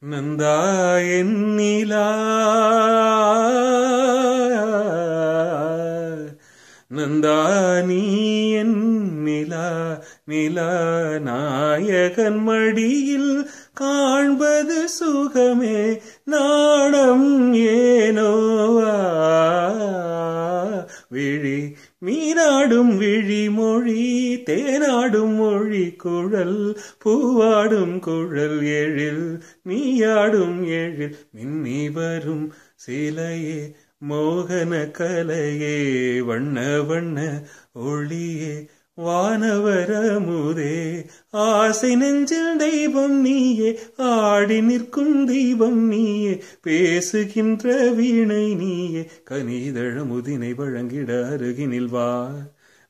நந்தா என்னிலா நந்தா நீ என்னிலா நிலா நாயகன் மடியில் காண்பது சுகமே நாணம் ஏனோவா விழி மீனாடும் விழி மொழி தேனாடும் மொழி குழல் பூவாடும் குழல் எழில் நீயாடும் எழில் மின்னி வரும் சிலையே மோகன கலையே வண்ண வண்ண ஒளியே வானவரமுதே ஆசை நெஞ்சில் தெய்வம் நீயே ஆடி நிற்கும் தெய்வம் நீயே பேசுகின்ற வீணை நீயே கனிதழ முதினை வழங்கிட அருகினில் வா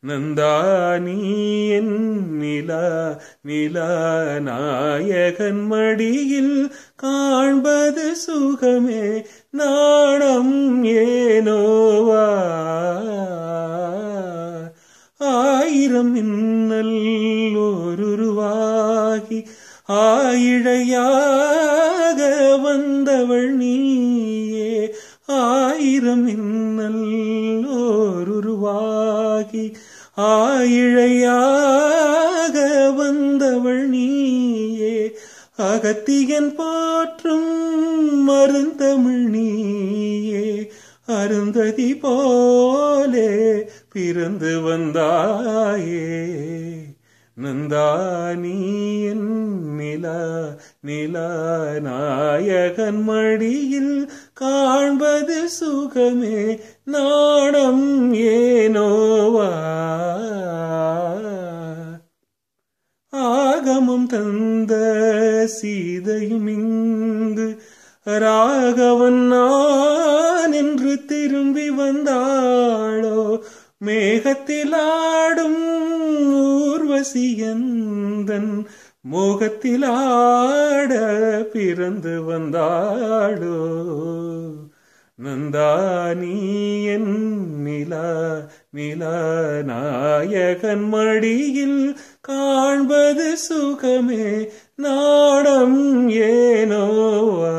நந்தா நீ என் நிலா நிலா நாயகன் மடியில் காண்பது சுகமே நாணம் ஏனோவா ஆயிரம் மின்னல் ஓருருவாகி ஆயிழையாக வந்தவள் நீயே ஆயிரம் மின்னல் ஓருருவாகி ஆயிழையாக வந்தவள் நீயே அகத்தியன் போற்றும் மருந்தமிழ் நீயே அருந்ததி போலே பிறந்து வந்தாயே நந்தா நீ என் நிலா நிலா நாயகன் மடியில் காண்பது சுகமே நாணம் ஏனோவா ஆகமம் தந்த சீதையும் இங்கு ராகவன் நான் என்று திரும்பி வந்தாளோ மேகத்திலாடும் ஊர்வசியந்தன் மோகத்திலாட பிறந்து வந்தாளோ நந்தா நீ என் நிலா நிலா நாயகன் மடியில் காண்பது சுகமே நாடம் ஏனோவா